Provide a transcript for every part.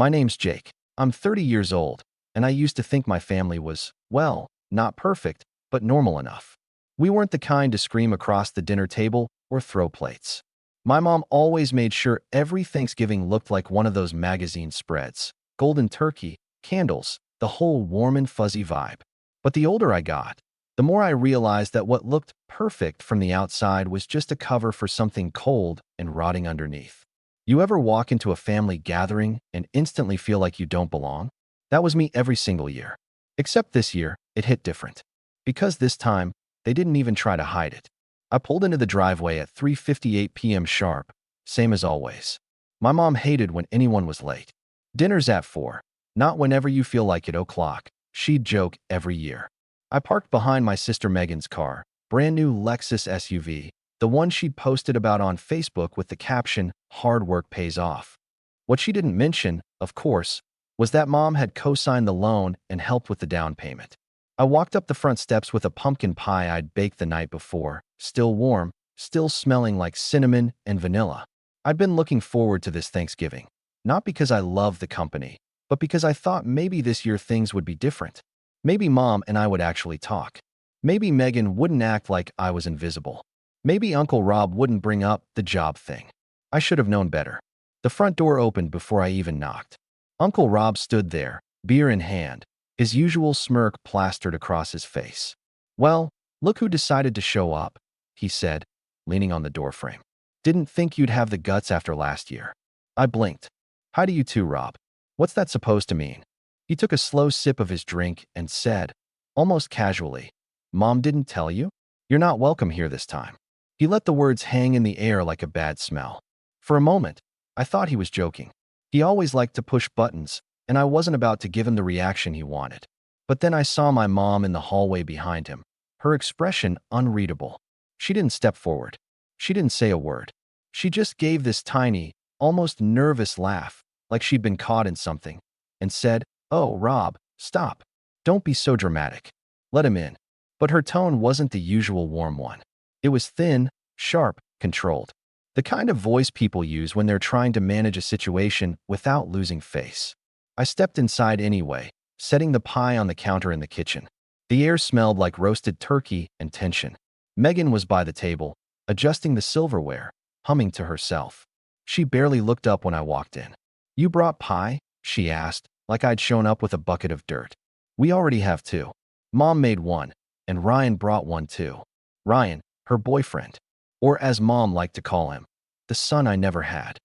My name's Jake. I'm 30 years old, and I used to think my family was, well, not perfect, but normal enough. We weren't the kind to scream across the dinner table or throw plates. My mom always made sure every Thanksgiving looked like one of those magazine spreads. Golden turkey, candles, the whole warm and fuzzy vibe. But the older I got, the more I realized that what looked perfect from the outside was just a cover for something cold and rotting underneath. You ever walk into a family gathering and instantly feel like you don't belong? That was me every single year. Except this year, it hit different. Because this time, they didn't even try to hide it. I pulled into the driveway at 3:58 p.m. sharp, same as always. My mom hated when anyone was late. Dinner's at 4, not whenever you feel like it o'clock, she'd joke every year. I parked behind my sister Megan's car, brand new Lexus SUV, the one she'd posted about on Facebook with the caption, "Hard work pays off." What she didn't mention, of course, was that mom had co-signed the loan and helped with the down payment. I walked up the front steps with a pumpkin pie I'd baked the night before, still warm, still smelling like cinnamon and vanilla. I'd been looking forward to this Thanksgiving, not because I loved the company, but because I thought maybe this year things would be different. Maybe Mom and I would actually talk. Maybe Megan wouldn't act like I was invisible. Maybe Uncle Rob wouldn't bring up the job thing. I should have known better. The front door opened before I even knocked. Uncle Rob stood there, beer in hand, his usual smirk plastered across his face. "Well, look who decided to show up," he said, leaning on the doorframe. "Didn't think you'd have the guts after last year." I blinked. "Hi to you too, Rob. What's that supposed to mean?" He took a slow sip of his drink and said, almost casually, "Mom didn't tell you? You're not welcome here this time." He let the words hang in the air like a bad smell. For a moment, I thought he was joking. He always liked to push buttons, and I wasn't about to give him the reaction he wanted. But then I saw my mom in the hallway behind him, her expression unreadable. She didn't step forward. She didn't say a word. She just gave this tiny, almost nervous laugh, like she'd been caught in something, and said, "Oh, Rob, stop. Don't be so dramatic. Let him in." But her tone wasn't the usual warm one. It was thin, sharp, controlled. The kind of voice people use when they're trying to manage a situation without losing face. I stepped inside anyway, setting the pie on the counter in the kitchen. The air smelled like roasted turkey and tension. Megan was by the table, adjusting the silverware, humming to herself. She barely looked up when I walked in. "You brought pie?" she asked, like I'd shown up with a bucket of dirt. "We already have two. Mom made one, and Ryan brought one too." Ryan, her boyfriend, or as Mom liked to call him, the son I never had.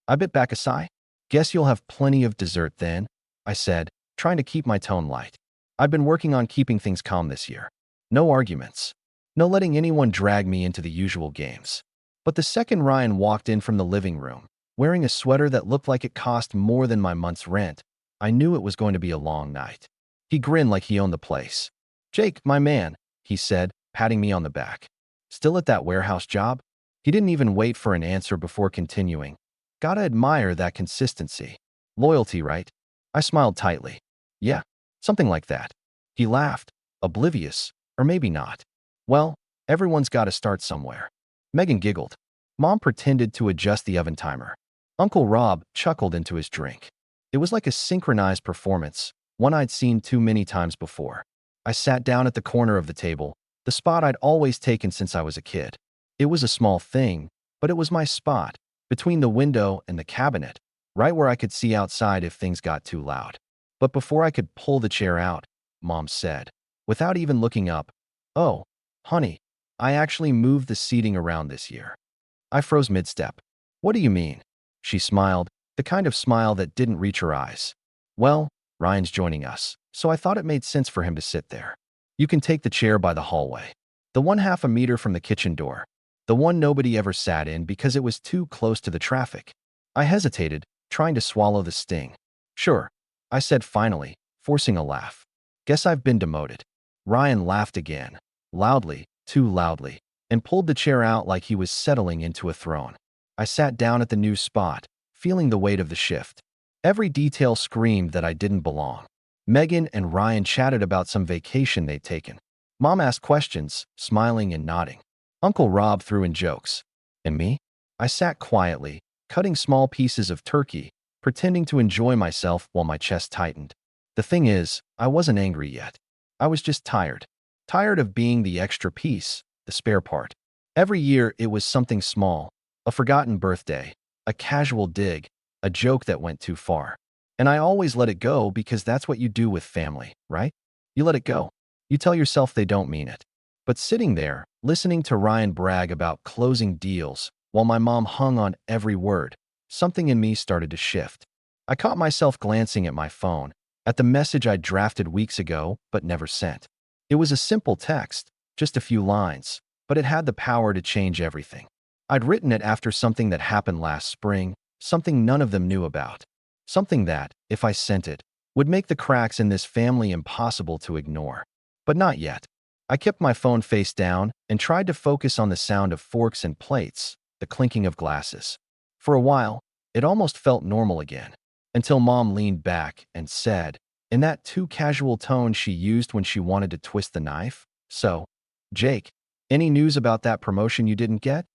I bit back a sigh. "Guess you'll have plenty of dessert then," I said, trying to keep my tone light. I've been working on keeping things calm this year. No arguments. No letting anyone drag me into the usual games. But the second Ryan walked in from the living room, wearing a sweater that looked like it cost more than my month's rent, I knew it was going to be a long night. He grinned like he owned the place. "Jake, my man," he said, patting me on the back. "Still at that warehouse job?" He didn't even wait for an answer before continuing. "Gotta admire that consistency. Loyalty, right?" I smiled tightly. "Yeah, something like that." He laughed, oblivious, or maybe not. "Well, everyone's gotta start somewhere." Megan giggled. Mom pretended to adjust the oven timer. Uncle Rob chuckled into his drink. It was like a synchronized performance, one I'd seen too many times before. I sat down at the corner of the table, the spot I'd always taken since I was a kid. It was a small thing, but it was my spot, between the window and the cabinet, right where I could see outside if things got too loud. But before I could pull the chair out, Mom said, without even looking up, "Oh, honey, I actually moved the seating around this year." I froze mid-step. "What do you mean?" She smiled, the kind of smile that didn't reach her eyes. "Well, Ryan's joining us, so I thought it made sense for him to sit there. You can take the chair by the hallway. The one half a meter from the kitchen door. The one nobody ever sat in because it was too close to the traffic." I hesitated, trying to swallow the sting. "Sure," I said finally, forcing a laugh. "Guess I've been demoted." Ryan laughed again, loudly, too loudly, and pulled the chair out like he was settling into a throne. I sat down at the new spot, feeling the weight of the shift. Every detail screamed that I didn't belong. Megan and Ryan chatted about some vacation they'd taken. Mom asked questions, smiling and nodding. Uncle Rob threw in jokes. And me? I sat quietly, cutting small pieces of turkey, pretending to enjoy myself while my chest tightened. The thing is, I wasn't angry yet. I was just tired. Tired of being the extra piece, the spare part. Every year it was something small, a forgotten birthday, a casual dig, a joke that went too far. And I always let it go because that's what you do with family, right? You let it go. You tell yourself they don't mean it. But sitting there, listening to Ryan brag about closing deals while my mom hung on every word, something in me started to shift. I caught myself glancing at my phone, at the message I drafted weeks ago but never sent. It was a simple text, just a few lines, but it had the power to change everything. I'd written it after something that happened last spring, something none of them knew about. Something that, if I sent it, would make the cracks in this family impossible to ignore. But not yet. I kept my phone face down and tried to focus on the sound of forks and plates, the clinking of glasses. For a while, it almost felt normal again, until Mom leaned back and said, in that too casual tone she used when she wanted to twist the knife, "So, Jake, any news about that promotion you didn't get?"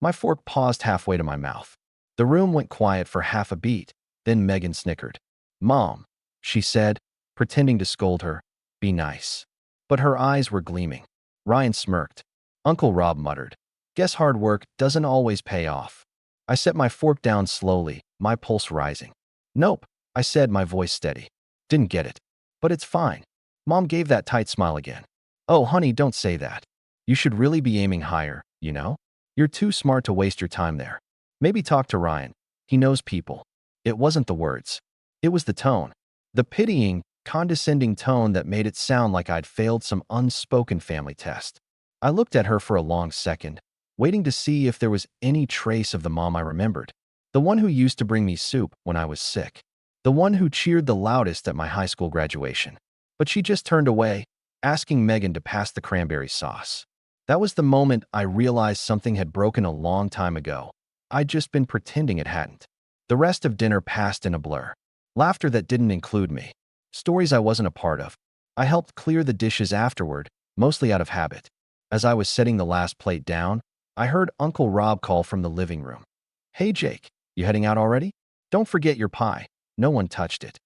My fork paused halfway to my mouth. The room went quiet for half a beat. Then Megan snickered. "Mom," she said, pretending to scold her, "be nice." But her eyes were gleaming. Ryan smirked. Uncle Rob muttered, "Guess hard work doesn't always pay off." I set my fork down slowly, my pulse rising. "Nope," I said, my voice steady. "Didn't get it. But it's fine." Mom gave that tight smile again. "Oh, honey, don't say that. You should really be aiming higher, you know? You're too smart to waste your time there. Maybe talk to Ryan. He knows people." It wasn't the words. It was the tone. The pitying, condescending tone that made it sound like I'd failed some unspoken family test. I looked at her for a long second, waiting to see if there was any trace of the mom I remembered. The one who used to bring me soup when I was sick. The one who cheered the loudest at my high school graduation. But she just turned away, asking Megan to pass the cranberry sauce. That was the moment I realized something had broken a long time ago. I'd just been pretending it hadn't. The rest of dinner passed in a blur. Laughter that didn't include me. Stories I wasn't a part of. I helped clear the dishes afterward, mostly out of habit. As I was setting the last plate down, I heard Uncle Rob call from the living room. "Hey Jake, you heading out already? Don't forget your pie. No one touched it."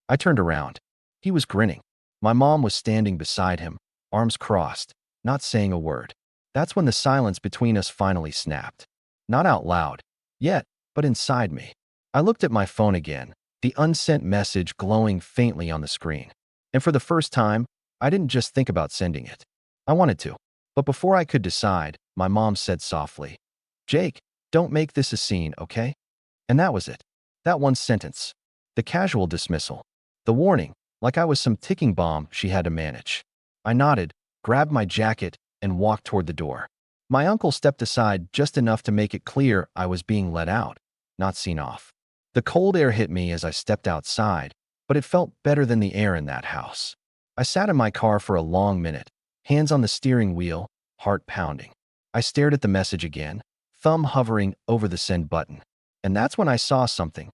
I turned around. He was grinning. My mom was standing beside him, arms crossed, not saying a word. That's when the silence between us finally snapped. Not out loud, yet, but inside me. I looked at my phone again, the unsent message glowing faintly on the screen. And for the first time, I didn't just think about sending it. I wanted to. But before I could decide, my mom said softly, "Jake, don't make this a scene, okay?" And that was it. That one sentence. The casual dismissal. The warning, like I was some ticking bomb she had to manage. I nodded, grabbed my jacket, and walked toward the door. My uncle stepped aside just enough to make it clear I was being let out, not seen off. The cold air hit me as I stepped outside, but it felt better than the air in that house. I sat in my car for a long minute, hands on the steering wheel, heart pounding. I stared at the message again, thumb hovering over the send button. And that's when I saw something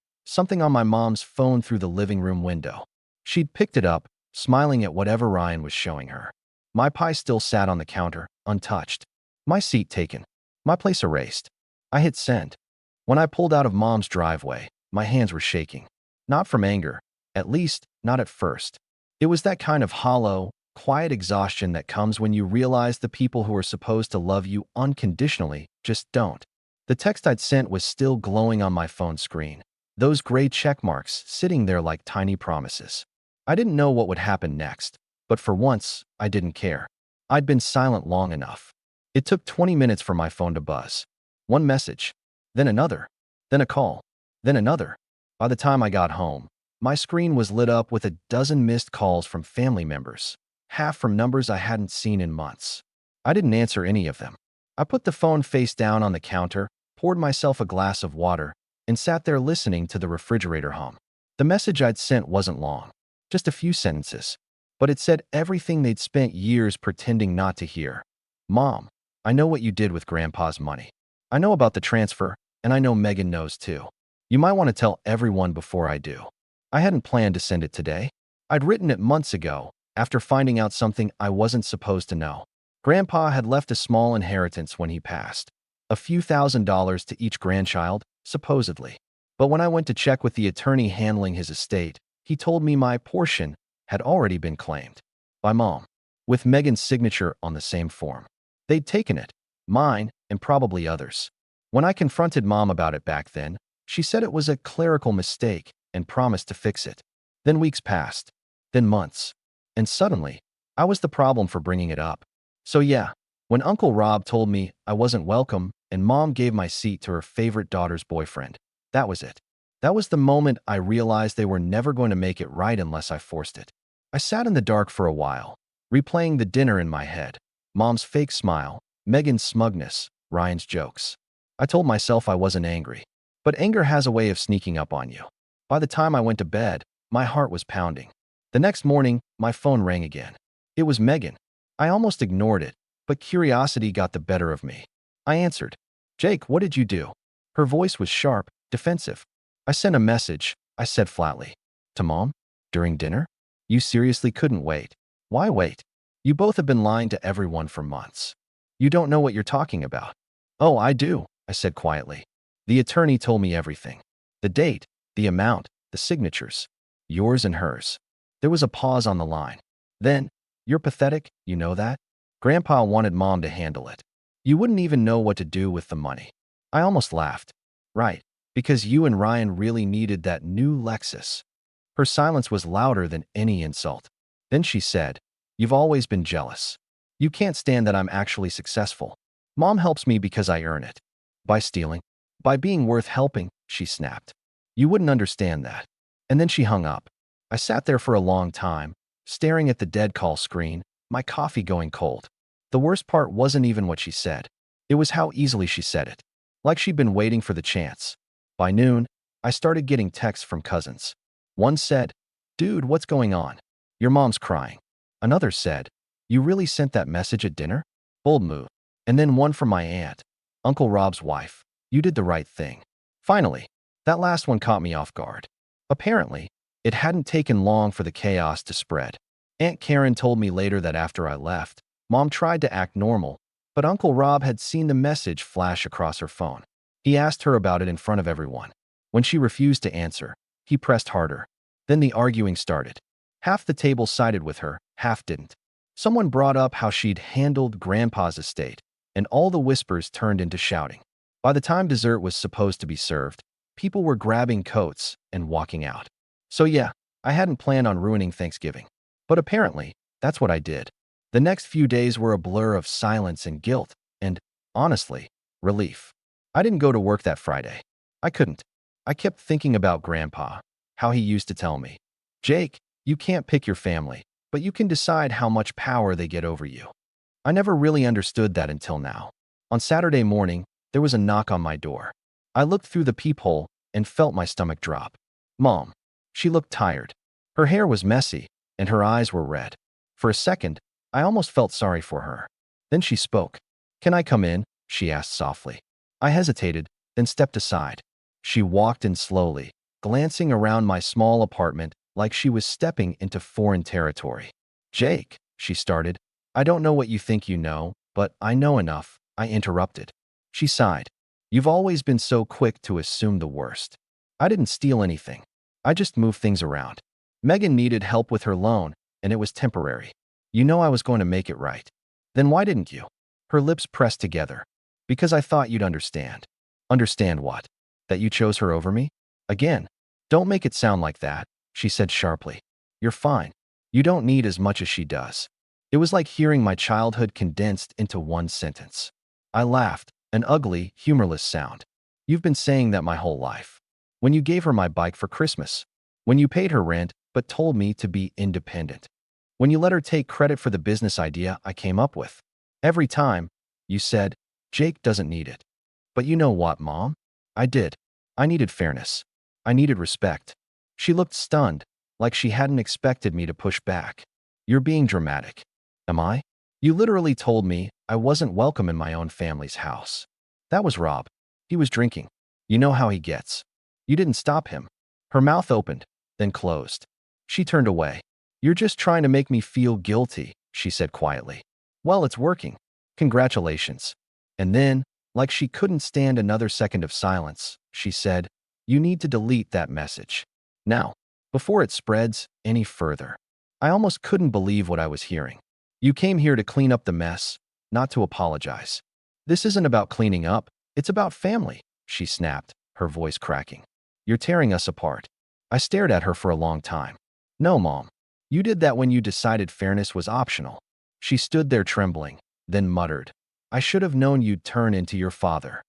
on my mom's phone through the living room window. She'd picked it up, smiling at whatever Ryan was showing her. My pie still sat on the counter, untouched. My seat taken. My place erased. I hit send. When I pulled out of Mom's driveway, my hands were shaking. Not from anger, at least not at first. It was that kind of hollow, quiet exhaustion that comes when you realize the people who are supposed to love you unconditionally just don't. The text I'd sent was still glowing on my phone screen, those gray check marks sitting there like tiny promises. I didn't know what would happen next, but for once, I didn't care. I'd been silent long enough. It took 20 minutes for my phone to buzz. One message, then another, then a call, then another. By the time I got home, my screen was lit up with a dozen missed calls from family members, half from numbers I hadn't seen in months. I didn't answer any of them. I put the phone face down on the counter, poured myself a glass of water, and sat there listening to the refrigerator hum. The message I'd sent wasn't long, just a few sentences, but it said everything they'd spent years pretending not to hear. "Mom, I know what you did with Grandpa's money. I know about the transfer, and I know Megan knows too. You might want to tell everyone before I do." I hadn't planned to send it today. I'd written it months ago, after finding out something I wasn't supposed to know. Grandpa had left a small inheritance when he passed. A few $1,000s to each grandchild, supposedly. But when I went to check with the attorney handling his estate, he told me my portion had already been claimed by Mom, with Megan's signature on the same form. They'd taken it, mine, and probably others. When I confronted Mom about it back then, she said it was a clerical mistake and promised to fix it. Then weeks passed, then months, and suddenly, I was the problem for bringing it up. So yeah, when Uncle Rob told me I wasn't welcome and Mom gave my seat to her favorite daughter's boyfriend, that was it. That was the moment I realized they were never going to make it right unless I forced it. I sat in the dark for a while, replaying the dinner in my head. Mom's fake smile, Megan's smugness, Ryan's jokes. I told myself I wasn't angry. But anger has a way of sneaking up on you. By the time I went to bed, my heart was pounding. The next morning, my phone rang again. It was Megan. I almost ignored it, but curiosity got the better of me. I answered. "Jake, what did you do?" Her voice was sharp, defensive. "I sent a message," I said flatly. "To Mom? During dinner? You seriously couldn't wait? Why wait? You both have been lying to everyone for months. You don't know what you're talking about." "Oh, I do," I said quietly. "The attorney told me everything. The date, the amount, the signatures. Yours and hers." There was a pause on the line. Then, "You're pathetic, you know that? Grandpa wanted Mom to handle it. You wouldn't even know what to do with the money." I almost laughed. "Right, because you and Ryan really needed that new Lexus." Her silence was louder than any insult. Then she said, "You've always been jealous. You can't stand that I'm actually successful. Mom helps me because I earn it. By stealing. By being worth helping," she snapped. "You wouldn't understand that." And then she hung up. I sat there for a long time, staring at the dead call screen, my coffee going cold. The worst part wasn't even what she said. It was how easily she said it. Like she'd been waiting for the chance. By noon, I started getting texts from cousins. One said, "Dude, what's going on? Your mom's crying." Another said, "You really sent that message at dinner? Bold move." And then one from my aunt, Uncle Rob's wife. "You did the right thing." Finally, that last one caught me off guard. Apparently, it hadn't taken long for the chaos to spread. Aunt Karen told me later that after I left, Mom tried to act normal, but Uncle Rob had seen the message flash across her phone. He asked her about it in front of everyone. When she refused to answer, he pressed harder. Then the arguing started. Half the table sided with her, half didn't. Someone brought up how she'd handled Grandpa's estate, and all the whispers turned into shouting. By the time dessert was supposed to be served, people were grabbing coats and walking out. So yeah, I hadn't planned on ruining Thanksgiving. But apparently, that's what I did. The next few days were a blur of silence and guilt, and, honestly, relief. I didn't go to work that Friday. I couldn't. I kept thinking about Grandpa, how he used to tell me, "Jake, you can't pick your family, but you can decide how much power they get over you." I never really understood that until now. On Saturday morning, there was a knock on my door. I looked through the peephole and felt my stomach drop. Mom. She looked tired. Her hair was messy, and her eyes were red. For a second, I almost felt sorry for her. Then she spoke. "Can I come in?" she asked softly. I hesitated, then stepped aside. She walked in slowly, glancing around my small apartment like she was stepping into foreign territory. "Jake," she started. "I don't know what you think you know, but I know enough," I interrupted. She sighed. "You've always been so quick to assume the worst." "I didn't steal anything. I just moved things around. Megan needed help with her loan, and it was temporary. You know I was going to make it right." "Then why didn't you?" Her lips pressed together. "Because I thought you'd understand." "Understand what? That you chose her over me?" "Again, don't make it sound like that," she said sharply. "You're fine. You don't need as much as she does." It was like hearing my childhood condensed into one sentence. I laughed, an ugly, humorless sound. "You've been saying that my whole life. When you gave her my bike for Christmas. When you paid her rent but told me to be independent. When you let her take credit for the business idea I came up with. Every time, you said, 'Jake doesn't need it.' But you know what, Mom? I did. I needed fairness. I needed respect." She looked stunned, like she hadn't expected me to push back. "You're being dramatic." "Am I? You literally told me I wasn't welcome in my own family's house." "That was Rob. He was drinking. You know how he gets. You didn't stop him." Her mouth opened, then closed. She turned away. "You're just trying to make me feel guilty," she said quietly. "Well, it's working. Congratulations." And then, like she couldn't stand another second of silence, she said, You need to delete that message. Now, before it spreads any further. I almost couldn't believe what I was hearing. You came here to clean up the mess, not to apologize. This isn't about cleaning up, it's about family, she snapped, her voice cracking. You're tearing us apart. I stared at her for a long time. No, Mom. You did that when you decided fairness was optional. She stood there trembling, then muttered, I should have known you'd turn into your father.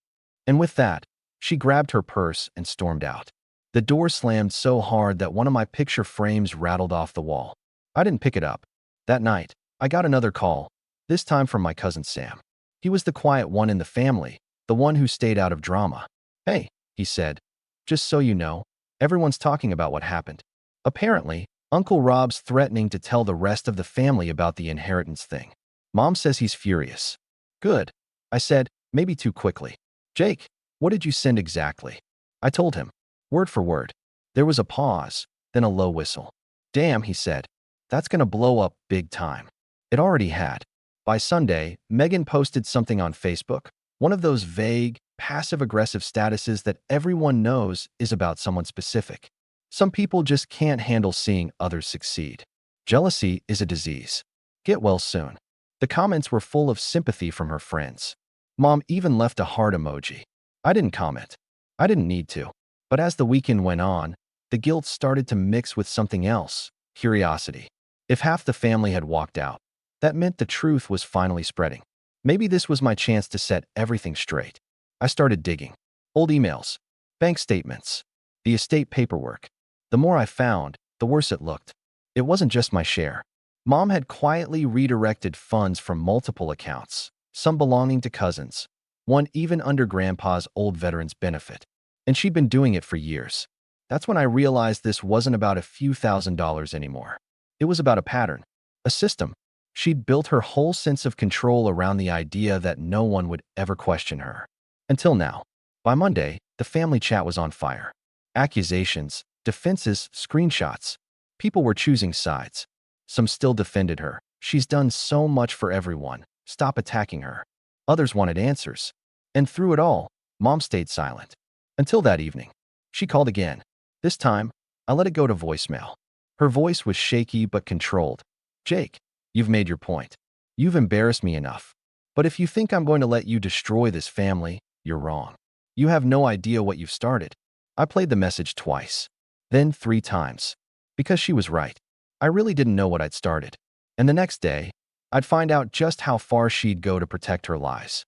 And with that, she grabbed her purse and stormed out. The door slammed so hard that one of my picture frames rattled off the wall. I didn't pick it up. That night, I got another call, this time from my cousin Sam. He was the quiet one in the family, the one who stayed out of drama. Hey, he said, just so you know, everyone's talking about what happened. Apparently, Uncle Rob's threatening to tell the rest of the family about the inheritance thing. Mom says he's furious. Good, I said, maybe too quickly. Jake, what did you send exactly? I told him, word for word. There was a pause, then a low whistle. Damn, he said, that's gonna blow up big time. It already had. By Sunday, Megan posted something on Facebook, one of those vague, passive-aggressive statuses that everyone knows is about someone specific. Some people just can't handle seeing others succeed. Jealousy is a disease. Get well soon. The comments were full of sympathy from her friends. Mom even left a heart emoji. I didn't comment. I didn't need to. But as the weekend went on, the guilt started to mix with something else, curiosity. If half the family had walked out, that meant the truth was finally spreading. Maybe this was my chance to set everything straight. I started digging. Old emails, bank statements, the estate paperwork. The more I found, the worse it looked. It wasn't just my share. Mom had quietly redirected funds from multiple accounts, some belonging to cousins, one even under Grandpa's old veteran's benefit. And she'd been doing it for years. That's when I realized this wasn't about a few $1,000s anymore. It was about a pattern, a system. She'd built her whole sense of control around the idea that no one would ever question her. Until now. By Monday, the family chat was on fire. Accusations, defenses, screenshots. People were choosing sides. Some still defended her. She's done so much for everyone. Stop attacking her. Others wanted answers. And through it all, Mom stayed silent. Until that evening. She called again. This time, I let it go to voicemail. Her voice was shaky but controlled. Jake, you've made your point. You've embarrassed me enough. But if you think I'm going to let you destroy this family, you're wrong. You have no idea what you've started. I played the message twice, then 3 times. Because she was right. I really didn't know what I'd started. And the next day, I'd find out just how far she'd go to protect her lies.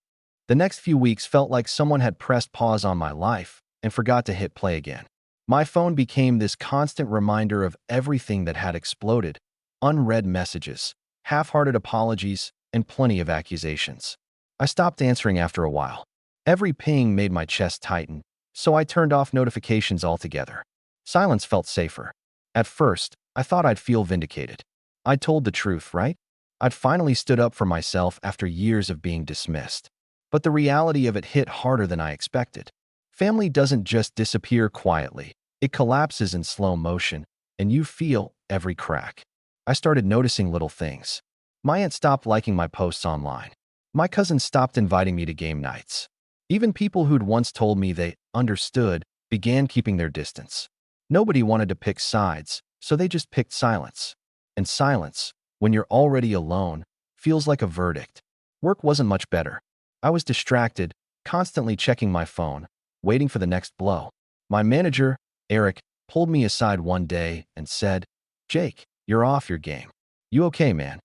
The next few weeks felt like someone had pressed pause on my life and forgot to hit play again. My phone became this constant reminder of everything that had exploded. Unread messages, half-hearted apologies, and plenty of accusations. I stopped answering after a while. Every ping made my chest tighten, so I turned off notifications altogether. Silence felt safer. At first, I thought I'd feel vindicated. I'd told the truth, right? I'd finally stood up for myself after years of being dismissed. But the reality of it hit harder than I expected. Family doesn't just disappear quietly. It collapses in slow motion, and you feel every crack. I started noticing little things. My aunt stopped liking my posts online. My cousin stopped inviting me to game nights. Even people who'd once told me they understood began keeping their distance. Nobody wanted to pick sides, so they just picked silence. And silence, when you're already alone, feels like a verdict. Work wasn't much better. I was distracted, constantly checking my phone, waiting for the next blow. My manager, Eric, pulled me aside one day and said, Jake, you're off your game. You okay, man?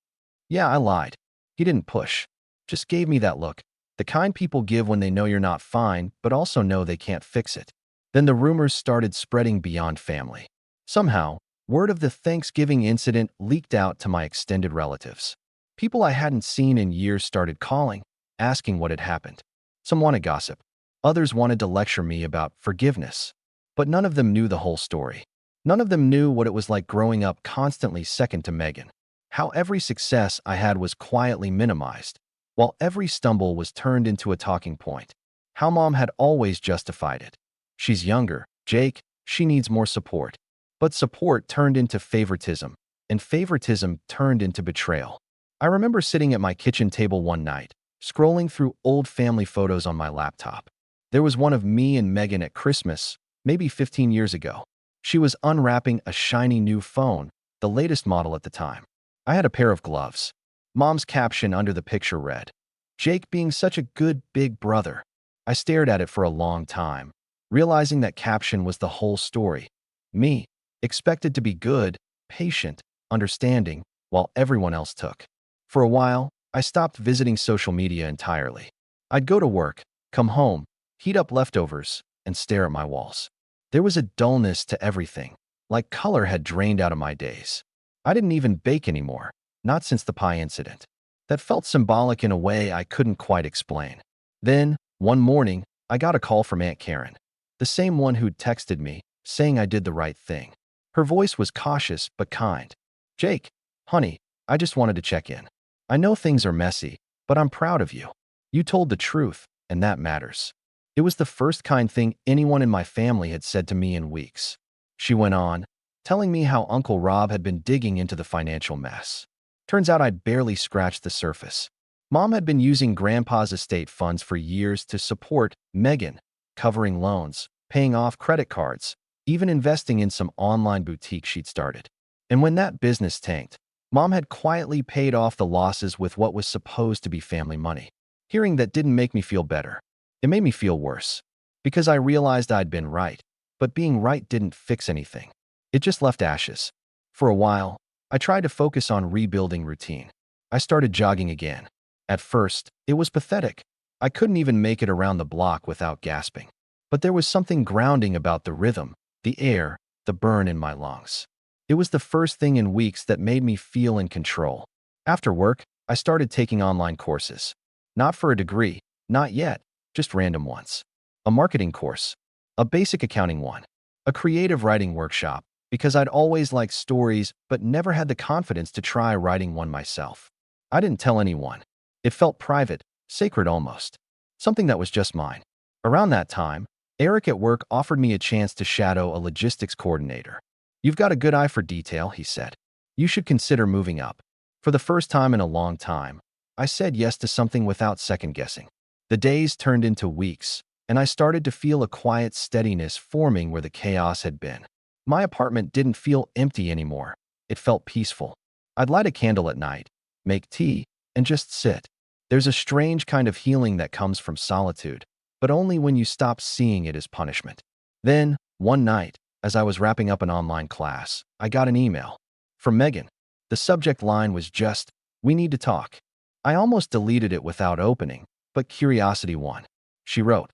Yeah, I lied. He didn't push. Just gave me that look. The kind people give when they know you're not fine, but also know they can't fix it. Then the rumors started spreading beyond family. Somehow, word of the Thanksgiving incident leaked out to my extended relatives. People I hadn't seen in years started calling, asking what had happened. Some wanted gossip. Others wanted to lecture me about forgiveness. But none of them knew the whole story. None of them knew what it was like growing up constantly second to Megan. How every success I had was quietly minimized, while every stumble was turned into a talking point. How Mom had always justified it. She's younger, Jake, she needs more support. But support turned into favoritism, and favoritism turned into betrayal. I remember sitting at my kitchen table one night, scrolling through old family photos on my laptop. There was one of me and Megan at Christmas, maybe 15 years ago. She was unwrapping a shiny new phone, the latest model at the time. I had a pair of gloves. Mom's caption under the picture read, "Jake being such a good big brother." I stared at it for a long time, realizing that caption was the whole story. Me, expected to be good, patient, understanding, while everyone else took. For a while, I stopped visiting social media entirely. I'd go to work, come home, heat up leftovers, and stare at my walls. There was a dullness to everything, like color had drained out of my days. I didn't even bake anymore, not since the pie incident. That felt symbolic in a way I couldn't quite explain. Then, one morning, I got a call from Aunt Karen, the same one who'd texted me, saying I did the right thing. Her voice was cautious but kind. "Jake, honey, I just wanted to check in. I know things are messy, but I'm proud of you. You told the truth, and that matters." It was the first kind thing anyone in my family had said to me in weeks. She went on, telling me how Uncle Rob had been digging into the financial mess. Turns out I'd barely scratched the surface. Mom had been using Grandpa's estate funds for years to support Megan, covering loans, paying off credit cards, even investing in some online boutique she'd started. And when that business tanked, Mom had quietly paid off the losses with what was supposed to be family money. Hearing that didn't make me feel better. It made me feel worse, because I realized I'd been right, but being right didn't fix anything. It just left ashes. For a while, I tried to focus on rebuilding routine. I started jogging again. At first, it was pathetic. I couldn't even make it around the block without gasping. But there was something grounding about the rhythm, the air, the burn in my lungs. It was the first thing in weeks that made me feel in control. After work, I started taking online courses. Not for a degree, not yet, just random ones. A marketing course, a basic accounting one, a creative writing workshop, because I'd always liked stories but never had the confidence to try writing one myself. I didn't tell anyone. It felt private, sacred almost, something that was just mine. Around that time, Eric at work offered me a chance to shadow a logistics coordinator. "You've got a good eye for detail," he said. "You should consider moving up." For the first time in a long time, I said yes to something without second-guessing. The days turned into weeks, and I started to feel a quiet steadiness forming where the chaos had been. My apartment didn't feel empty anymore. It felt peaceful. I'd light a candle at night, make tea, and just sit. There's a strange kind of healing that comes from solitude, but only when you stop seeing it as punishment. Then, one night, as I was wrapping up an online class, I got an email from Megan. The subject line was just, "We need to talk." I almost deleted it without opening, but curiosity won. She wrote,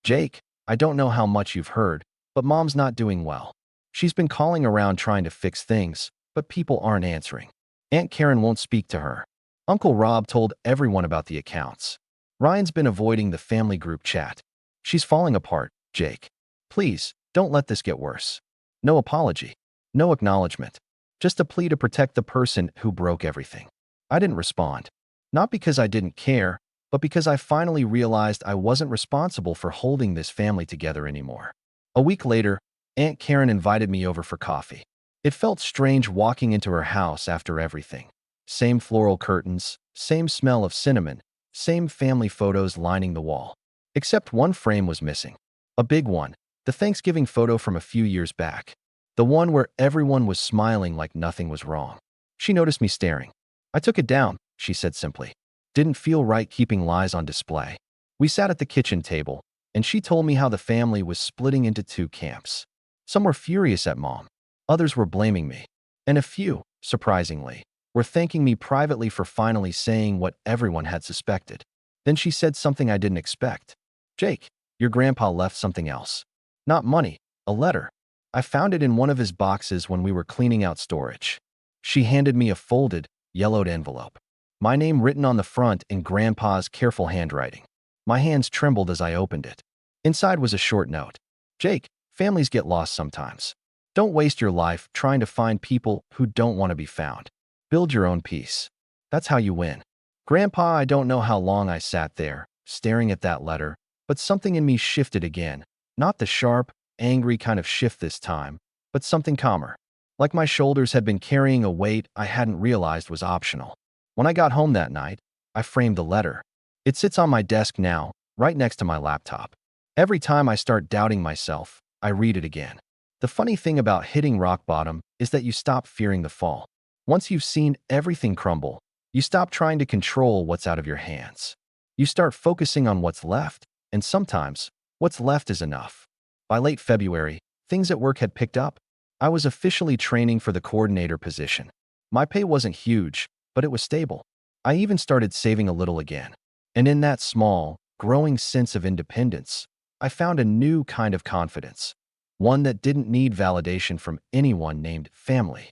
"Jake, I don't know how much you've heard, but Mom's not doing well. She's been calling around trying to fix things, but people aren't answering. Aunt Karen won't speak to her. Uncle Rob told everyone about the accounts. Ryan's been avoiding the family group chat. She's falling apart, Jake. Please, don't let this get worse." No apology. No acknowledgement. Just a plea to protect the person who broke everything. I didn't respond. Not because I didn't care, but because I finally realized I wasn't responsible for holding this family together anymore. A week later, Aunt Karen invited me over for coffee. It felt strange walking into her house after everything. Same floral curtains, same smell of cinnamon, same family photos lining the wall. Except one frame was missing. A big one, the Thanksgiving photo from a few years back. The one where everyone was smiling like nothing was wrong. She noticed me staring. "I took it down," she said simply. "Didn't feel right keeping lies on display." We sat at the kitchen table, and she told me how the family was splitting into two camps. Some were furious at Mom. Others were blaming me. And a few, surprisingly, were thanking me privately for finally saying what everyone had suspected. Then she said something I didn't expect. "Jake, your grandpa left something else. Not money, a letter. I found it in one of his boxes when we were cleaning out storage." She handed me a folded, yellowed envelope. My name written on the front in Grandpa's careful handwriting. My hands trembled as I opened it. Inside was a short note. "Jake, families get lost sometimes. Don't waste your life trying to find people who don't want to be found. Build your own peace. That's how you win." Grandpa, I don't know how long I sat there, staring at that letter, but something in me shifted again. Not the sharp, angry kind of shift this time, but something calmer. Like my shoulders had been carrying a weight I hadn't realized was optional. When I got home that night, I framed the letter. It sits on my desk now, right next to my laptop. Every time I start doubting myself, I read it again. The funny thing about hitting rock bottom is that you stop fearing the fall. Once you've seen everything crumble, you stop trying to control what's out of your hands. You start focusing on what's left, and sometimes, what's left is enough. By late February, things at work had picked up. I was officially training for the coordinator position. My pay wasn't huge, but it was stable. I even started saving a little again. And in that small, growing sense of independence, I found a new kind of confidence, one that didn't need validation from anyone named family.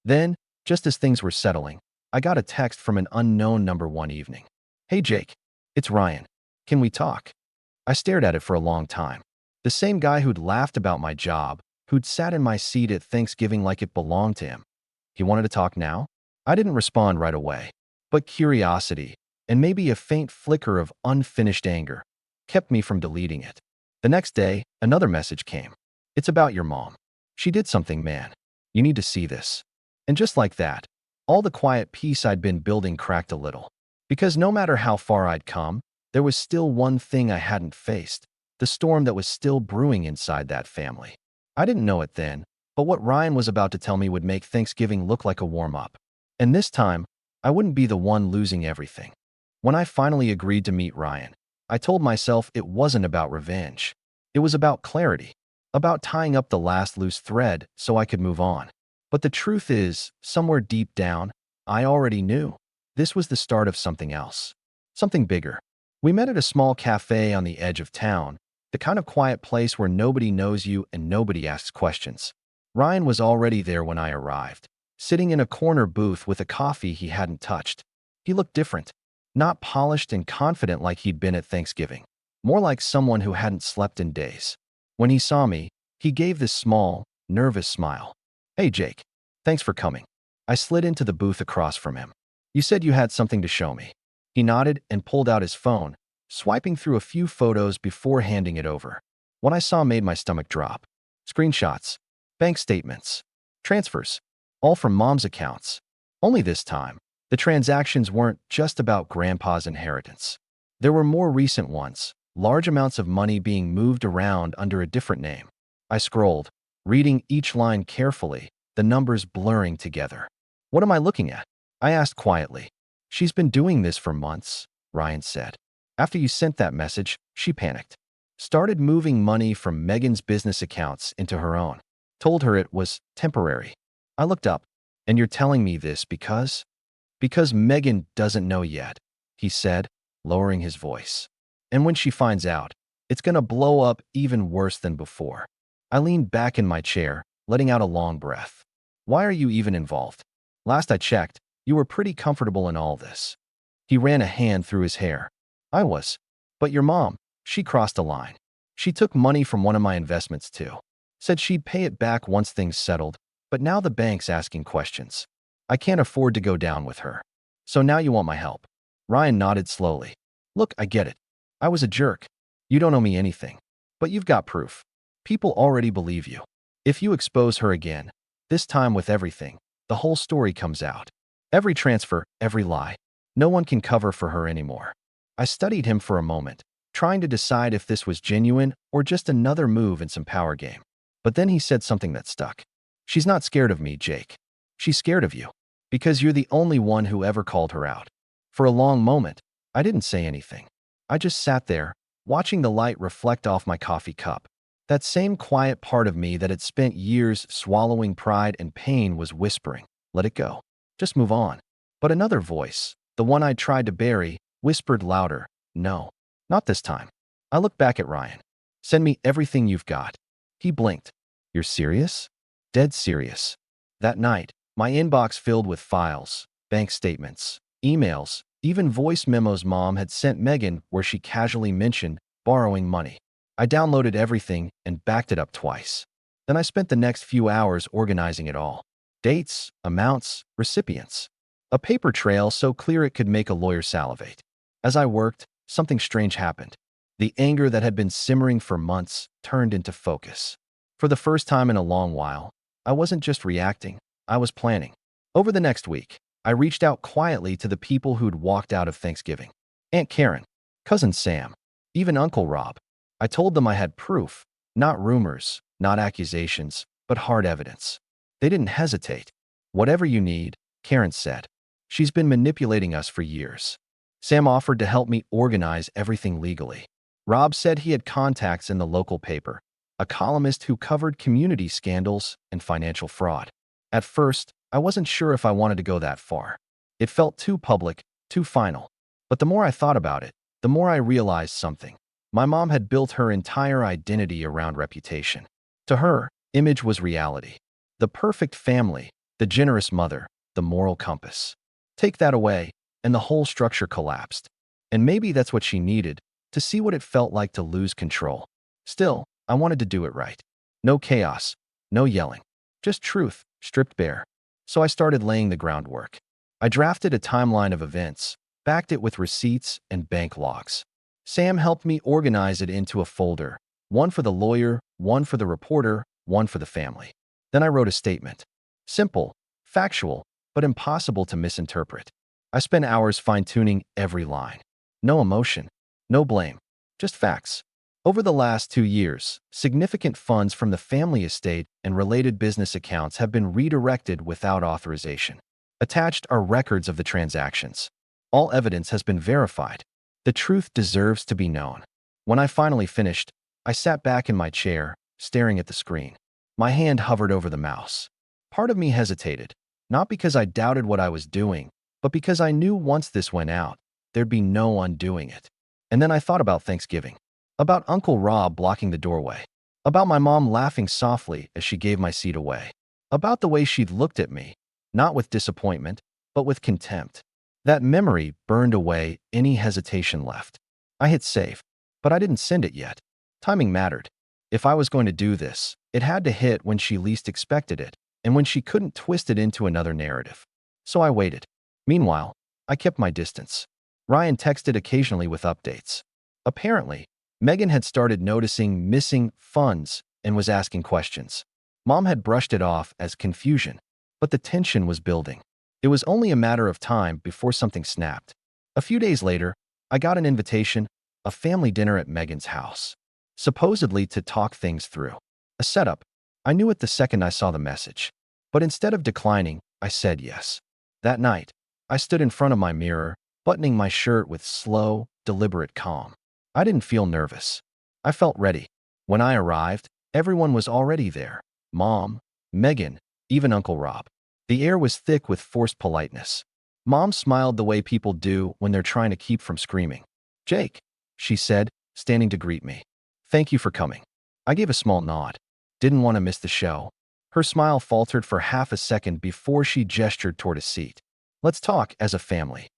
Then, just as things were settling, I got a text from an unknown number one evening. "Hey Jake, it's Ryan. Can we talk?" I stared at it for a long time. The same guy who'd laughed about my job, who'd sat in my seat at Thanksgiving like it belonged to him. He wanted to talk now? I didn't respond right away, but curiosity, and maybe a faint flicker of unfinished anger, kept me from deleting it. The next day, another message came. "It's about your mom. She did something, man. You need to see this." And just like that, all the quiet peace I'd been building cracked a little. Because no matter how far I'd come, there was still one thing I hadn't faced, the storm that was still brewing inside that family. I didn't know it then, but what Ryan was about to tell me would make Thanksgiving look like a warm-up. And this time, I wouldn't be the one losing everything. When I finally agreed to meet Ryan, I told myself it wasn't about revenge. It was about clarity, about tying up the last loose thread so I could move on. But the truth is, somewhere deep down, I already knew. This was the start of something else. Something bigger. We met at a small cafe on the edge of town, the kind of quiet place where nobody knows you and nobody asks questions. Ryan was already there when I arrived, sitting in a corner booth with a coffee he hadn't touched. He looked different, not polished and confident like he'd been at Thanksgiving, more like someone who hadn't slept in days. When he saw me, he gave this small, nervous smile. "Hey Jake, thanks for coming." I slid into the booth across from him. "You said you had something to show me." He nodded and pulled out his phone, swiping through a few photos before handing it over. What I saw made my stomach drop. Screenshots, bank statements, transfers, all from mom's accounts. Only this time, the transactions weren't just about grandpa's inheritance. There were more recent ones, large amounts of money being moved around under a different name. I scrolled, reading each line carefully, the numbers blurring together. "What am I looking at?" I asked quietly. "She's been doing this for months," Ryan said. "After you sent that message, she panicked. Started moving money from Megan's business accounts into her own. Told her it was temporary." I looked up. "And you're telling me this because?" "Because Megan doesn't know yet," he said, lowering his voice. "And when she finds out, it's gonna blow up even worse than before." I leaned back in my chair, letting out a long breath. "Why are you even involved? Last I checked, you were pretty comfortable in all this." He ran a hand through his hair. "I was. But your mom, she crossed a line. She took money from one of my investments too. Said she'd pay it back once things settled, but now the bank's asking questions. I can't afford to go down with her. So now you want my help." Ryan nodded slowly. "Look, I get it. I was a jerk. You don't owe me anything. But you've got proof. People already believe you. If you expose her again, this time with everything, the whole story comes out. Every transfer, every lie. No one can cover for her anymore." I studied him for a moment, trying to decide if this was genuine or just another move in some power game. But then he said something that stuck. "She's not scared of me, Jake. She's scared of you. Because you're the only one who ever called her out." For a long moment, I didn't say anything. I just sat there, watching the light reflect off my coffee cup. That same quiet part of me that had spent years swallowing pride and pain was whispering, "Let it go. Just move on." But another voice, the one I tried to bury, whispered louder, "No, not this time." I looked back at Ryan. "Send me everything you've got." He blinked. "You're serious?" "Dead serious." That night, my inbox filled with files, bank statements, emails, even voice memos Mom had sent Megan where she casually mentioned borrowing money. I downloaded everything and backed it up twice. Then I spent the next few hours organizing it all. Dates, amounts, recipients. A paper trail so clear it could make a lawyer salivate. As I worked, something strange happened. The anger that had been simmering for months turned into focus. For the first time in a long while, I wasn't just reacting, I was planning. Over the next week, I reached out quietly to the people who'd walked out of Thanksgiving. Aunt Karen, Cousin Sam, even Uncle Rob. I told them I had proof, Not rumors, not accusations, but hard evidence. They didn't hesitate. Whatever you need, Karen said. She's been manipulating us for years. Sam offered to help me organize everything legally. Rob said he had contacts in the local paper, a columnist who covered community scandals and financial fraud. At first, I wasn't sure if I wanted to go that far. It felt too public, too final. But the more I thought about it, the more I realized something. My mom had built her entire identity around reputation. To her, image was reality. The perfect family, the generous mother, the moral compass. Take that away, and the whole structure collapsed. And maybe that's what she needed, to see what it felt like to lose control. Still, I wanted to do it right. No chaos, no yelling. Just truth, stripped bare. So I started laying the groundwork. I drafted a timeline of events, backed it with receipts and bank logs. Sam helped me organize it into a folder, one for the lawyer, one for the reporter, one for the family. Then I wrote a statement. Simple, factual, but impossible to misinterpret. I spent hours fine-tuning every line. No emotion, no blame, just facts. Over the last 2 years, significant funds from the family estate and related business accounts have been redirected without authorization. Attached are records of the transactions. All evidence has been verified. The truth deserves to be known. When I finally finished, I sat back in my chair, staring at the screen. My hand hovered over the mouse. Part of me hesitated, not because I doubted what I was doing, but because I knew once this went out, there'd be no undoing it. And then I thought about Thanksgiving, about Uncle Rob blocking the doorway, about my mom laughing softly as she gave my seat away, about the way she'd looked at me, not with disappointment, but with contempt. That memory burned away any hesitation left. I hit save, but I didn't send it yet. Timing mattered. If I was going to do this, it had to hit when she least expected it, and when she couldn't twist it into another narrative. So I waited. Meanwhile, I kept my distance. Ryan texted occasionally with updates. Apparently, Megan had started noticing missing funds and was asking questions. Mom had brushed it off as confusion, but the tension was building. It was only a matter of time before something snapped. A few days later, I got an invitation, a family dinner at Megan's house, supposedly to talk things through. A setup. I knew it the second I saw the message. But instead of declining, I said yes. That night, I stood in front of my mirror, buttoning my shirt with slow, deliberate calm. I didn't feel nervous. I felt ready. When I arrived, everyone was already there. Mom, Megan, even Uncle Rob. The air was thick with forced politeness. Mom smiled the way people do when they're trying to keep from screaming. "Jake," she said, standing to greet me. "Thank you for coming." I gave a small nod. Didn't want to miss the show. Her smile faltered for half a second before she gestured toward a seat. "Let's talk as a family."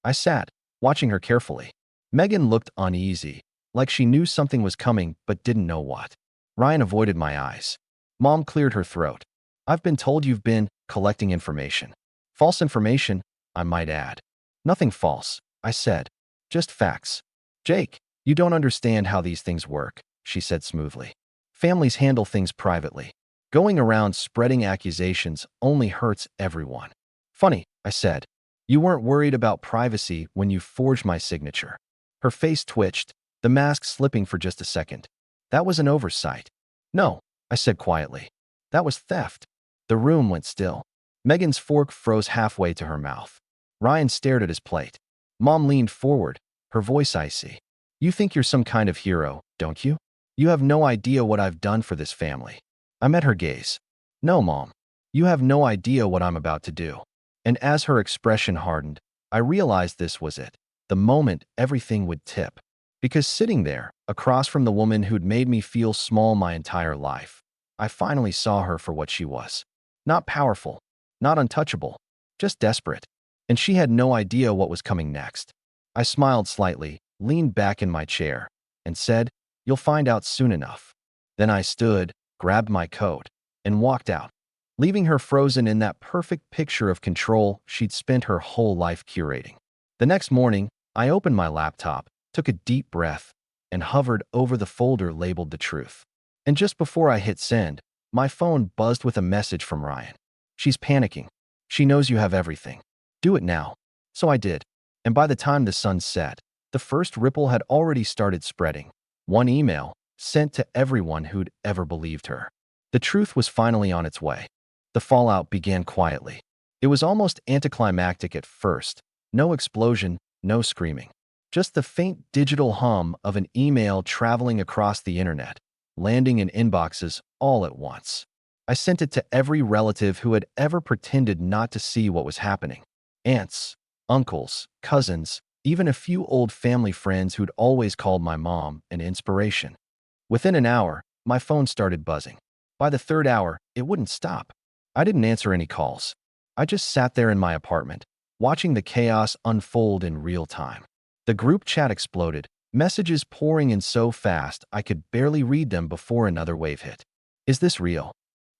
I sat, watching her carefully. Megan looked uneasy, like she knew something was coming but didn't know what. Ryan avoided my eyes. Mom cleared her throat. "I've been told you've been collecting information. False information, I might add." "Nothing false," I said. "Just facts." "Jake, you don't understand how these things work," she said smoothly. "Families handle things privately. Going around spreading accusations only hurts everyone." "Funny," I said. "You weren't worried about privacy when you forged my signature." Her face twitched, the mask slipping for just a second. "That was an oversight." "No," I said quietly. "That was theft." The room went still. Megan's fork froze halfway to her mouth. Ryan stared at his plate. Mom leaned forward, her voice icy. "You think you're some kind of hero, don't you? You have no idea what I've done for this family." I met her gaze. "No, Mom. You have no idea what I'm about to do." And as her expression hardened, I realized this was it. The moment everything would tip. Because sitting there, across from the woman who'd made me feel small my entire life, I finally saw her for what she was. Not powerful, not untouchable, just desperate. And she had no idea what was coming next. I smiled slightly, leaned back in my chair, and said, "You'll find out soon enough." Then I stood, grabbed my coat, and walked out, leaving her frozen in that perfect picture of control she'd spent her whole life curating. The next morning, I opened my laptop, took a deep breath, and hovered over the folder labeled The Truth. And just before I hit send, my phone buzzed with a message from Ryan. "She's panicking. She knows you have everything. Do it now." So I did. And by the time the sun set, the first ripple had already started spreading. One email, sent to everyone who'd ever believed her. The truth was finally on its way. The fallout began quietly. It was almost anticlimactic at first. No explosion, no screaming. Just the faint digital hum of an email traveling across the internet, landing in inboxes all at once. I sent it to every relative who had ever pretended not to see what was happening. Aunts, uncles, cousins, even a few old family friends who'd always called my mom an inspiration. Within an hour, my phone started buzzing. By the third hour, it wouldn't stop. I didn't answer any calls. I just sat there in my apartment, watching the chaos unfold in real time. The group chat exploded, messages pouring in so fast I could barely read them before another wave hit. Is this real?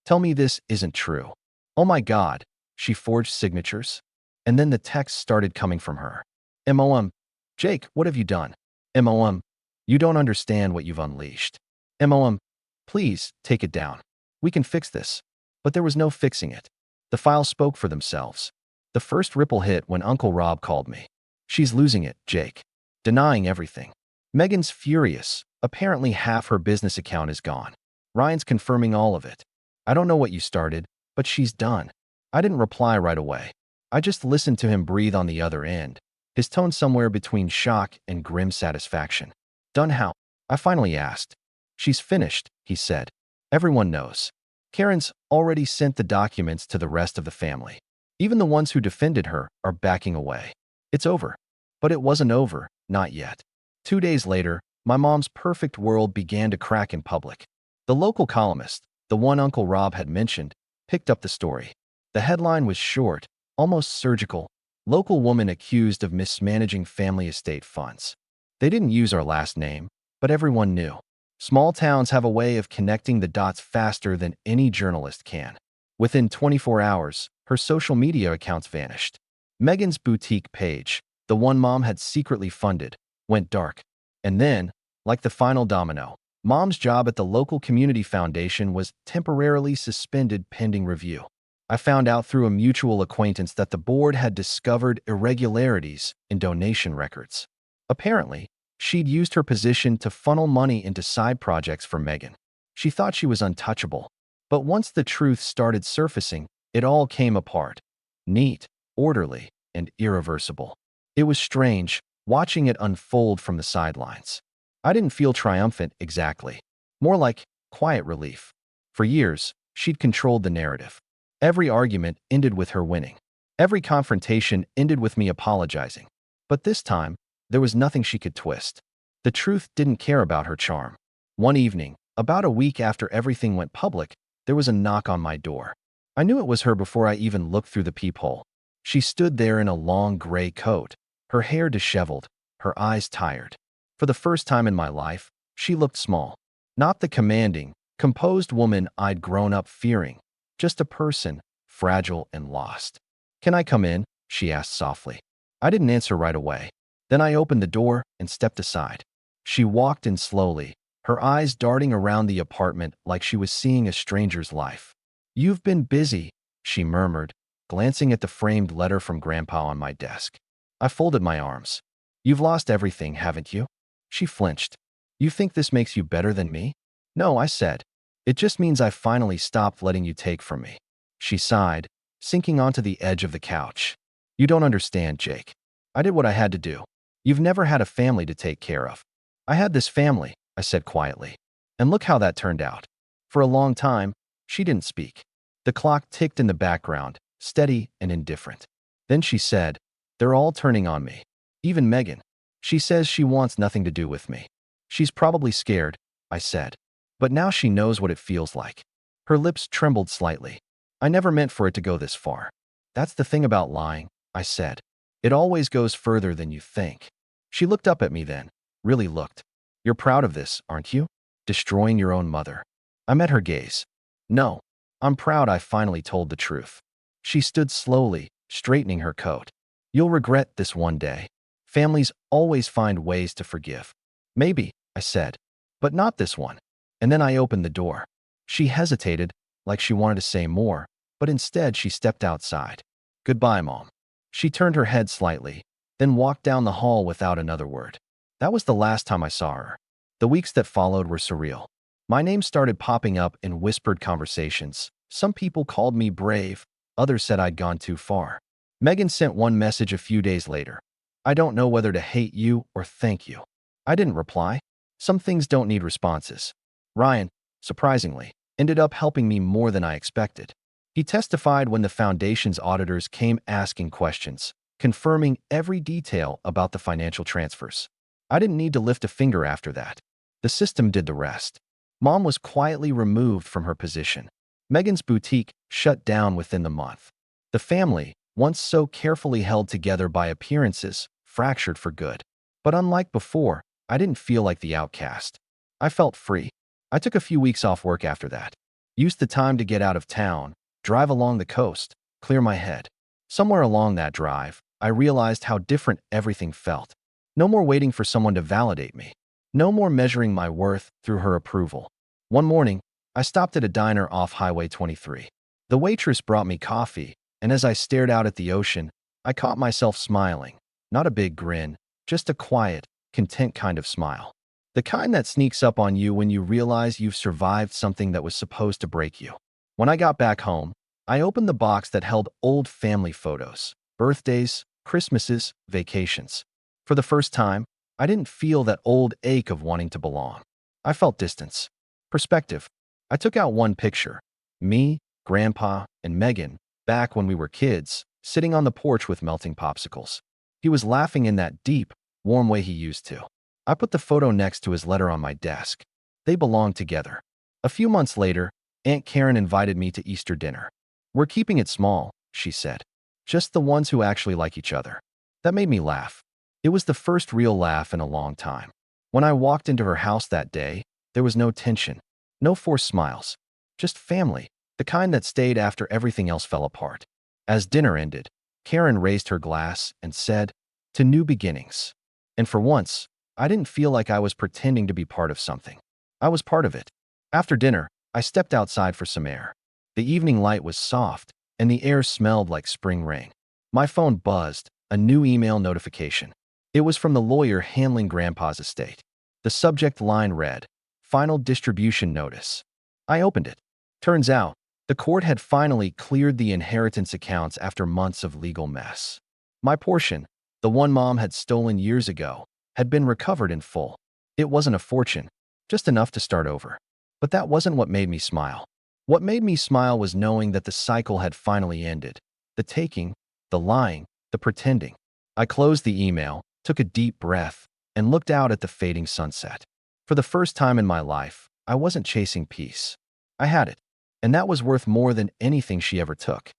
Tell me this isn't true. Oh my God, she forged signatures? And then the texts started coming from her. MOM, Jake, what have you done? MOM, you don't understand what you've unleashed. MOM, please, take it down. We can fix this. But there was no fixing it. The files spoke for themselves. The first ripple hit when Uncle Rob called me. She's losing it, Jake. Denying everything. Megan's furious. Apparently half her business account is gone. Ryan's confirming all of it. I don't know what you started, but she's done. I didn't reply right away. I just listened to him breathe on the other end, his tone somewhere between shock and grim satisfaction. Done how? I finally asked. She's finished, he said. Everyone knows. Karen's already sent the documents to the rest of the family. Even the ones who defended her are backing away. It's over. But it wasn't over, not yet. 2 days later, my mom's perfect world began to crack in public. The local columnist, the one Uncle Rob had mentioned, picked up the story. The headline was short, almost surgical. Local woman accused of mismanaging family estate funds. They didn't use our last name, but everyone knew. Small towns have a way of connecting the dots faster than any journalist can. Within 24 hours, her social media accounts vanished. Megan's boutique page, the one Mom had secretly funded, went dark. And then, like the final domino, Mom's job at the local community foundation was temporarily suspended pending review. I found out through a mutual acquaintance that the board had discovered irregularities in donation records. Apparently, she'd used her position to funnel money into side projects for Megan. She thought she was untouchable. But once the truth started surfacing, it all came apart. Neat, orderly, and irreversible. It was strange, watching it unfold from the sidelines. I didn't feel triumphant exactly. More like quiet relief. For years, she'd controlled the narrative. Every argument ended with her winning. Every confrontation ended with me apologizing. But this time, there was nothing she could twist. The truth didn't care about her charm. One evening, about a week after everything went public, there was a knock on my door. I knew it was her before I even looked through the peephole. She stood there in a long gray coat, her hair disheveled, her eyes tired. For the first time in my life, she looked small. Not the commanding, composed woman I'd grown up fearing. Just a person, fragile and lost. "Can I come in?" she asked softly. I didn't answer right away. Then I opened the door and stepped aside. She walked in slowly, her eyes darting around the apartment like she was seeing a stranger's life. "You've been busy," she murmured, glancing at the framed letter from Grandpa on my desk. I folded my arms. "You've lost everything, haven't you?" She flinched. "You think this makes you better than me?" "No," I said. "It just means I finally stopped letting you take from me." She sighed, sinking onto the edge of the couch. "You don't understand, Jake. I did what I had to do. You've never had a family to take care of." "I had this family," I said quietly. "And look how that turned out." For a long time, she didn't speak. The clock ticked in the background, steady and indifferent. Then she said, "They're all turning on me. Even Megan. She says she wants nothing to do with me." "She's probably scared," I said. "But now she knows what it feels like." Her lips trembled slightly. "I never meant for it to go this far." "That's the thing about lying," I said. "It always goes further than you think." She looked up at me then, really looked. "You're proud of this, aren't you? Destroying your own mother." I met her gaze. "No, I'm proud I finally told the truth." She stood slowly, straightening her coat. "You'll regret this one day. Families always find ways to forgive." "Maybe," I said, "but not this one." And then I opened the door. She hesitated, like she wanted to say more, but instead she stepped outside. "Goodbye, Mom." She turned her head slightly, then walked down the hall without another word. That was the last time I saw her. The weeks that followed were surreal. My name started popping up in whispered conversations. Some people called me brave, others said I'd gone too far. Megan sent one message a few days later. I don't know whether to hate you or thank you. I didn't reply. Some things don't need responses. Ryan, surprisingly, ended up helping me more than I expected. He testified when the foundation's auditors came asking questions, confirming every detail about the financial transfers. I didn't need to lift a finger after that. The system did the rest. Mom was quietly removed from her position. Megan's boutique shut down within the month. The family, once so carefully held together by appearances, fractured for good. But unlike before, I didn't feel like the outcast. I felt free. I took a few weeks off work after that. Used the time to get out of town, drive along the coast, clear my head. Somewhere along that drive, I realized how different everything felt. No more waiting for someone to validate me. No more measuring my worth through her approval. One morning, I stopped at a diner off Highway 23. The waitress brought me coffee, and as I stared out at the ocean, I caught myself smiling. Not a big grin, just a quiet, content kind of smile. The kind that sneaks up on you when you realize you've survived something that was supposed to break you. When I got back home, I opened the box that held old family photos, birthdays, Christmases, vacations. For the first time, I didn't feel that old ache of wanting to belong. I felt distance. Perspective. I took out one picture. Me, Grandpa, and Megan, back when we were kids, sitting on the porch with melting popsicles. He was laughing in that deep, warm way he used to. I put the photo next to his letter on my desk. They belonged together. A few months later, Aunt Karen invited me to Easter dinner. We're keeping it small, she said. Just the ones who actually like each other. That made me laugh. It was the first real laugh in a long time. When I walked into her house that day, there was no tension, no forced smiles. Just family, the kind that stayed after everything else fell apart. As dinner ended, Karen raised her glass and said, "To new beginnings." And for once, I didn't feel like I was pretending to be part of something. I was part of it. After dinner, I stepped outside for some air. The evening light was soft, and the air smelled like spring rain. My phone buzzed, a new email notification. It was from the lawyer handling Grandpa's estate. The subject line read, "Final distribution notice." I opened it. Turns out, the court had finally cleared the inheritance accounts after months of legal mess. My portion, the one Mom had stolen years ago, had been recovered in full. It wasn't a fortune, just enough to start over. But that wasn't what made me smile. What made me smile was knowing that the cycle had finally ended. The taking, the lying, the pretending. I closed the email, took a deep breath, and looked out at the fading sunset. For the first time in my life, I wasn't chasing peace. I had it, and that was worth more than anything she ever took.